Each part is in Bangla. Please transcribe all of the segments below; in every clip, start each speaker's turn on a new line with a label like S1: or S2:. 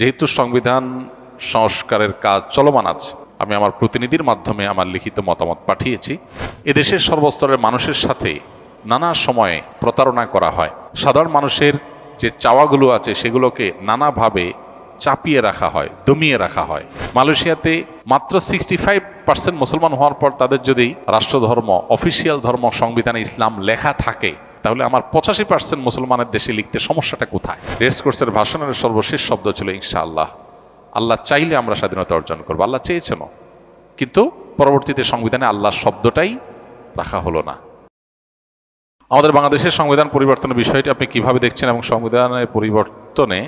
S1: যেহেতু সংবিধান সংস্কারের কাজ চলমান আছে, আমি আমার প্রতিনিধির মাধ্যমে আমার লিখিত মতামত পাঠিয়েছি। এদেশের সর্বস্তরের মানুষের সাথে নানা সময়ে প্রতারণা করা হয়। সাধারণ মানুষের যে চাওয়াগুলো আছে সেগুলোকে নানাভাবে চাপিয়ে রাখা হয়, দমিয়ে রাখা হয়। মালয়েশিয়াতে মাত্র 65% মুসলমান হওয়ার পর তাদের যদি রাষ্ট্রধর্ম, অফিসিয়াল ধর্ম সংবিধানে ইসলাম লেখা থাকে, তাহলে আমার 85% মুসলমানের দেশে লিখতে সমস্যাটা কোথায়? রেস কোর্সের ভাষণের সর্বশেষ শব্দ ছিল ইনশাআল্লাহ। আল্লাহ চাইলে আমরা স্বাধীনতা অর্জন করবো, আল্লাহ চেয়েছেন, কিন্তু পরবর্তীতে সংবিধানে আল্লাহ শব্দটাই রাখা হলো না। আমাদের বাংলাদেশের সংবিধান পরিবর্তনের বিষয়টি আপনি কিভাবে দেখছেন এবং সংবিধানের পরিবর্তনে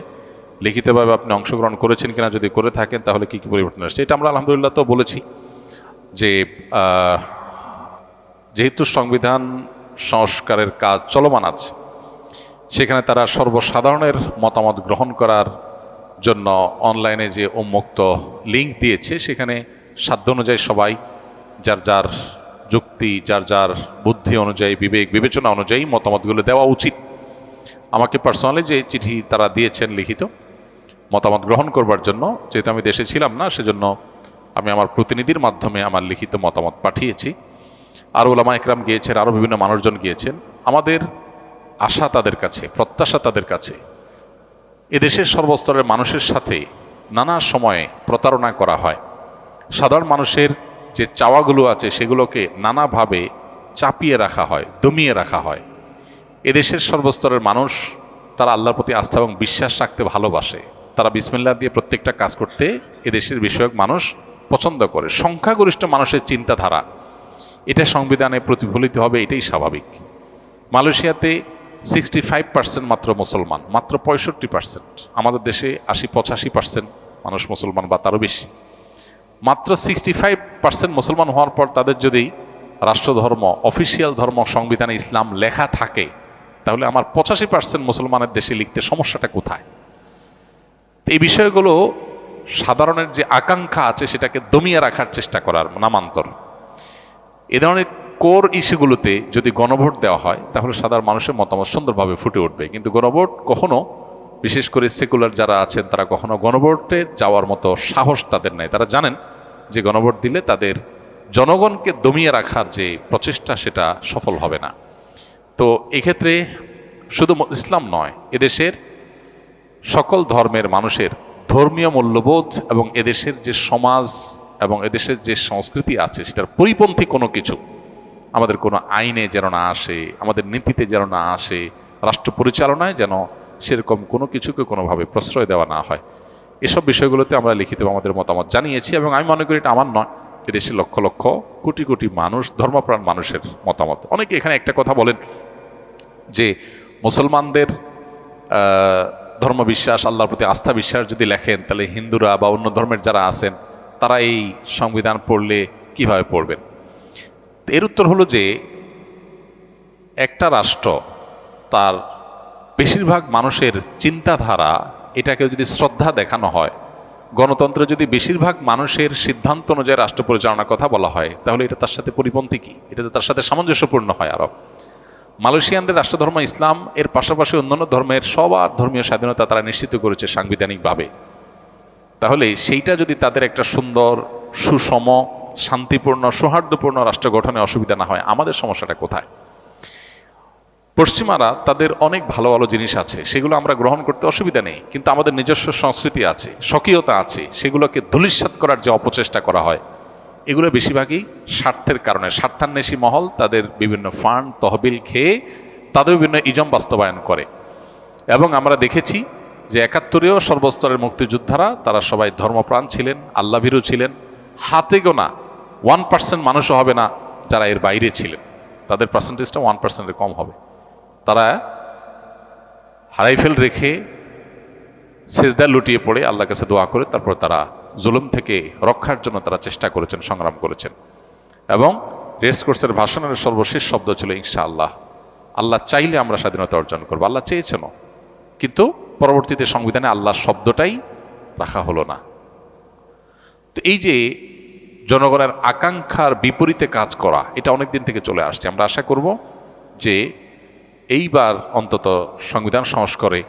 S1: লিখিতভাবে আপনি অংশগ্রহণ করেছেন কিনা, যদি করে থাকেন তাহলে কি কি পরিবর্তন আসছে? এটা আমরা আলহামদুলিল্লাহ তো বলেছি যে যেহেতু সংবিধান সংস্কারের কাজ চলমান আছে, সেখানে তারা সর্বসাধারণের মতামত গ্রহণ করার জন্য অনলাইনে যে উন্মুক্ত লিঙ্ক দিয়েছে, সেখানে সাধ্য অনুযায়ী সবাই যার যার যুক্তি, যার যার বুদ্ধি অনুযায়ী, বিবেক বিবেচনা অনুযায়ী মতামতগুলো দেওয়া উচিত। আমাকে পার্সোনালি যে চিঠি তারা দিয়েছেন লিখিত মতামত গ্রহণ করবার জন্য, যেহেতু আমি দেশে ছিলাম না, সেজন্য আমি আমার প্রতিনিধির মাধ্যমে আমার লিখিত মতামত পাঠিয়েছি। আর ওলামা একরাম গিয়েছেন, আরও বিভিন্ন মানুষজন গিয়েছেন। আমাদের আশা তাদের কাছে, প্রত্যাশা তাদের কাছে, এদেশের সর্বস্তরের মানুষের সাথে নানা সময়ে প্রতারণা করা হয়। সাধারণ মানুষের যে চাওয়াগুলো আছে সেগুলোকে নানাভাবে চাপিয়ে রাখা হয়, দমিয়ে রাখা হয়। এদেশের সর্বস্তরের মানুষ তারা আল্লাহর প্রতি আস্থা এবং বিশ্বাস রাখতে ভালোবাসে। তারা বিসমিল্লাহ দিয়ে প্রত্যেকটা কাজ করতে এদেশের বিষয়ক মানুষ পছন্দ করে। সংখ্যাগরিষ্ঠ মানুষের চিন্তাধারা এটা সংবিধানে প্রতিফলিত হবে, এটাই স্বাভাবিক। মালয়েশিয়াতে 65% মাত্র মুসলমান, মাত্র 65%। আমাদের দেশে 80-85% মানুষ মুসলমান বা তারও বেশি। মাত্র 65% মুসলমান হওয়ার পর তাদের যদি রাষ্ট্রধর্ম, অফিসিয়াল ধর্ম সংবিধানে ইসলাম লেখা থাকে, তাহলে আমার 85% মুসলমানের দেশে লিখতে সমস্যাটা কোথায়? এই বিষয়গুলো সাধারণের যে আকাঙ্ক্ষা আছে সেটাকে দমিয়ে রাখার চেষ্টা করার নামান্তর। এ ধরনের কোর ইস্যুগুলোতে যদি গণভোট দেওয়া হয়, তাহলে সাধারণ মানুষের মতামত সুন্দরভাবে ফুটে উঠবে। কিন্তু গণভোট কখনো, বিশেষ করে সেকুলার যারা আছেন, তারা কখনো গণভোটে যাওয়ার মতো সাহস তাদের নাই। তারা জানেন যে গণভোট দিলে তাদের জনগণকে দমিয়ে রাখার যে প্রচেষ্টা সেটা সফল হবে না। তো এক্ষেত্রে শুধু ইসলাম নয়, এদেশের সকল ধর্মের মানুষের ধর্মীয় মূল্যবোধ এবং এদেশের যে সমাজ এবং এদেশের যে সংস্কৃতি আছে সেটার পরিপন্থী কোনো কিছু আমাদের কোনো আইনে যেন না আসে, আমাদের নীতিতে যেন না আসে, রাষ্ট্র পরিচালনায় যেন সেরকম কোনো কিছুকে কোনোভাবে প্রশ্রয় দেওয়া না হয়। এসব বিষয়গুলোতে আমরা লিখিত আমাদের মতামত জানিয়েছি এবং আমি মনে করি এটা আমার নয়, এদেশের লক্ষ লক্ষ কোটি কোটি মানুষ, ধর্মপ্রাণ মানুষের মতামত। অনেকে এখানে একটা কথা বলেন যে মুসলমানদের ধর্মবিশ্বাস, আল্লাহর প্রতি আস্থা বিশ্বাস যদি লেখেন, তাহলে হিন্দুরা বা অন্য ধর্মের যারা আছেন তারা এই সংবিধান পড়লে কিভাবে পড়বেন? এর উত্তর হলো যে একটা রাষ্ট্র তার বেশিরভাগ মানুষের চিন্তাধারা, এটাকে যদি শ্রদ্ধা দেখানো হয়, গণতন্ত্রে যদি বেশিরভাগ মানুষের সিদ্ধান্ত অনুযায়ী রাষ্ট্র পরিচালনার কথা বলা হয়, তাহলে এটা তার সাথে পরিপন্থী কি? এটা তার সাথে সামঞ্জস্যপূর্ণ হয়। আরব মালয়েশিয়ানদের রাষ্ট্রধর্ম ইসলাম, এর পাশাপাশি অন্যান্য ধর্মের সবার ধর্মীয় স্বাধীনতা তারা নিশ্চিত করেছে সাংবিধানিকভাবে। তাহলে সেইটা যদি তাদের একটা সুন্দর, সুষম, শান্তিপূর্ণ, সৌহার্দ্যপূর্ণ রাষ্ট্র গঠনে অসুবিধা না হয়, আমাদের সমস্যাটা কোথায়? পশ্চিমারা তাদের অনেক ভালো ভালো জিনিস আছে, সেগুলো আমরা গ্রহণ করতে অসুবিধা নেই, কিন্তু আমাদের নিজস্ব সংস্কৃতি আছে, স্বকীয়তা আছে, সেগুলোকে ধূলিসাৎ করার যে অপচেষ্টা করা হয়, এগুলো বেশিরভাগই স্বার্থের কারণে। স্বার্থান্বেষী মহল তাদের বিভিন্ন ফান্ড, তহবিল খেয়ে তাদের বিভিন্ন ইজম বাস্তবায়ন করে। এবং আমরা দেখেছি যে 71-এও সর্বস্তরের মুক্তিযোদ্ধারা তারা সবাই ধর্মপ্রাণ ছিলেন, আল্লাভীরু ছিলেন। হাতে গোনা 1% মানুষও হবে না যারা এর বাইরে ছিলেন, তাদের পার্সেন্টেজটা 1%-এর কম হবে। তারা হারাইফেল রেখে সেজদা লুটিয়ে পড়ে আল্লাহর কাছে দোয়া করে তারপর তারা জুলুম থেকে রক্ষার জন্য তারা চেষ্টা করেছেন, সংগ্রাম করেছেন। এবং রেস কোর্সের ভাষণের সর্বশেষ শব্দ ছিল ইনশাআল্লাহ। আল্লাহ চাইলে আমরা স্বাধীনতা অর্জন করবো, আল্লাহ চেয়েছেন, কিন্তু পরবর্তীতে সংবিধানে আল্লাহ শব্দটাই রাখা হলো না। তো এই যে জনগণের আকাঙ্ক্ষার বিপরীতে কাজ করা, এটা অনেক দিন থেকে চলে আসছে। আমরা আশা করব যে এইবার অন্তত সংবিধান সংস্কারে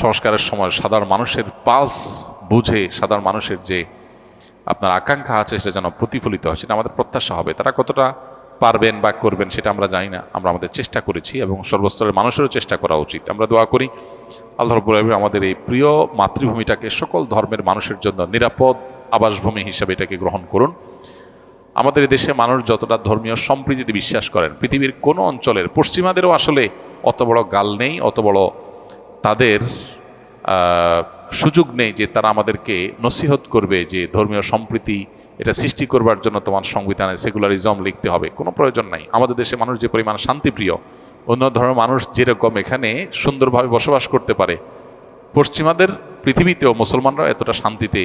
S1: সংস্কারের সময় সাধারণ মানুষের পালস বুঝে সাধারণ মানুষের যে আপনার আকাঙ্ক্ষা আছে সেটা যেন প্রতিফলিত হয়, সেটা আমাদের প্রত্যাশা হবে। তারা কতটা পারবেন বা করবেন সেটা আমরা জানি না, আমরা আমাদের চেষ্টা করেছি এবং সর্বস্তরের মানুষেরও চেষ্টা করা উচিত। আমরা দোয়া করি আল্লাহ রাব্বুল আলামিন আমাদের এই প্রিয় মাতৃভূমিটাকে সকল ধর্মের মানুষের জন্য নিরাপদ আবাসভূমি হিসেবে এটাকে গ্রহণ করুন। আমাদের এই দেশে মানুষ যতটা ধর্মীয় সম্প্রীতিতে বিশ্বাস করেন, পৃথিবীর কোনো অঞ্চলের পশ্চিমাদেরও আসলে অত বড় গাল নেই, অত বড় তাদের সুযোগ নেই যে তারা আমাদেরকে নসিহত করবে যে ধর্মীয় সম্প্রীতি এটা সৃষ্টি করবার জন্য তোমার সংবিধানে সেকুলারিজম লিখতে হবে। কোনো প্রয়োজন নাই। আমাদের দেশে মানুষ যে পরিমাণ শান্তিপ্রিয়, অন্য ধর্মের মানুষ যেরকম এখানে সুন্দরভাবে বসবাস করতে পারে, পশ্চিমাদের পৃথিবীতেও মুসলমানরা এতটা শান্তিতে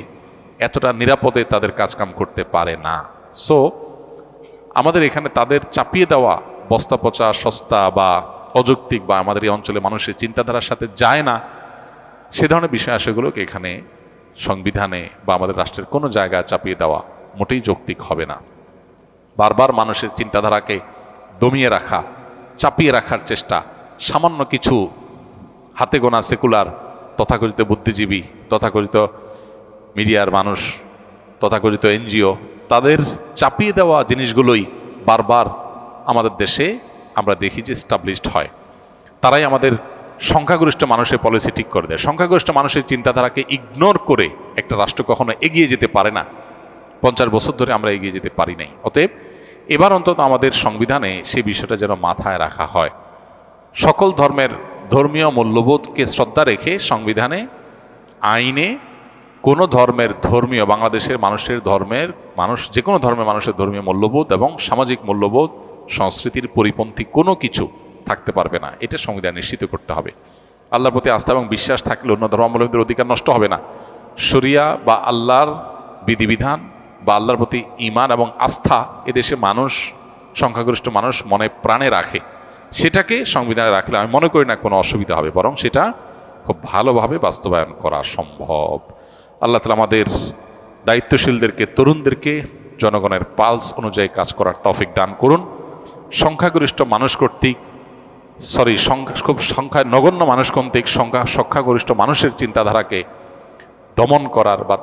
S1: এতটা নিরাপদে তাদের কাজকাম করতে পারে না। সো আমাদের এখানে তাদের চাপিয়ে দেওয়া বস্তা পচা সস্তা বা অযৌক্তিক বা আমাদের এই অঞ্চলে মানুষের চিন্তাধারার সাথে যায় না সে ধরনের বিষয় আশয়গুলোকে এখানে সংবিধানে বা আমাদের রাষ্ট্রের কোনো জায়গায় চাপিয়ে দেওয়া মোটেই যৌক্তিক হবে না। বারবার মানুষের চিন্তাধারাকে দমিয়ে রাখা, চাপিয়ে রাখার চেষ্টা, সামান্য কিছু হাতে গোনা সেকুলার তথাকথিত বুদ্ধিজীবী, তথাকথিত মিডিয়ার মানুষ, তথাকথিত এনজিও, তাদের চাপিয়ে দেওয়া জিনিসগুলোই বারবার আমাদের দেশে আমরা দেখি যে এস্টাবলিশড হয়। তারাই আমাদের সংখ্যাগরিষ্ঠ মানুষের পলিসি ঠিক করে দেয়। সংখ্যাগরিষ্ঠ মানুষের চিন্তাধারাকে ইগনোর করে একটা রাষ্ট্র কখনো এগিয়ে যেতে পারে না। 50 বছর ধরে আমরা এগিয়ে যেতে পারি নাই। অতএব এবার অন্তত আমাদের সংবিধানে সেই বিষয়টা যেন মাথায় রাখা হয়। সকল ধর্মের ধর্মীয় মূল্যবোধকে শ্রদ্ধা রেখে সংবিধানে, আইনে কোনো ধর্মের ধর্মীয়, বাংলাদেশের মানুষের ধর্মের মানুষ, যে কোনো ধর্মের মানুষের ধর্মীয় মূল্যবোধ এবং সামাজিক মূল্যবোধ সংস্কৃতির পরিপন্থী কোনো কিছু থাকতে পারবে না। এটা সংবিধান নিশ্চিত করতে হবে। আল্লাহর প্রতি আস্থা এবং বিশ্বাস থাকলে অন্য ধর্মাবলম্বীদের অধিকার নষ্ট হবে না। শরিয়া বা আল্লাহর বিধিবিধান বা আল্লাহর প্রতি ঈমান এবং আস্থা এদেশে মানুষ, সংখ্যাগরিষ্ঠ মানুষ মনে প্রাণে রাখে, সেটাকে সংবিধানে রাখলে আমি মনে করি না কোনো অসুবিধা হবে, বরং সেটা খুব ভালোভাবে বাস্তবায়ন করা সম্ভব। আল্লাহ তাআলা আমাদের দায়িত্বশীলদেরকে, তরুণদেরকে জনগণের পালস অনুযায়ী কাজ করার তৌফিক দান করুন। সংখ্যাগরিষ্ঠ মানুষ কর্তৃক খুব সংখ্যায় নগণ্য মানুষ কর্তৃক সংখ্যাগরিষ্ঠ মানুষের চিন্তাধারাকে দমন করার বা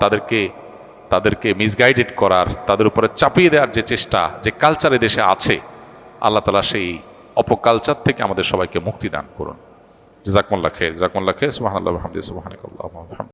S1: তাদেরকে মিসগাইডেড করার, তাদের উপরে চাপিয়ে দেওয়ার যে চেষ্টা, যে কালচারে দেশে আছে, আল্লাহ তাআলা সেই অপকালচার থেকে আমাদের সবাইকে মুক্তি দান করুন। জাযাকুমুল্লাহ খাইর। সুবহানাল্লাহি ওয়া বিহামদিহি সুবহানাকাল্লাহুম্মা ওয়া বিহামদিক।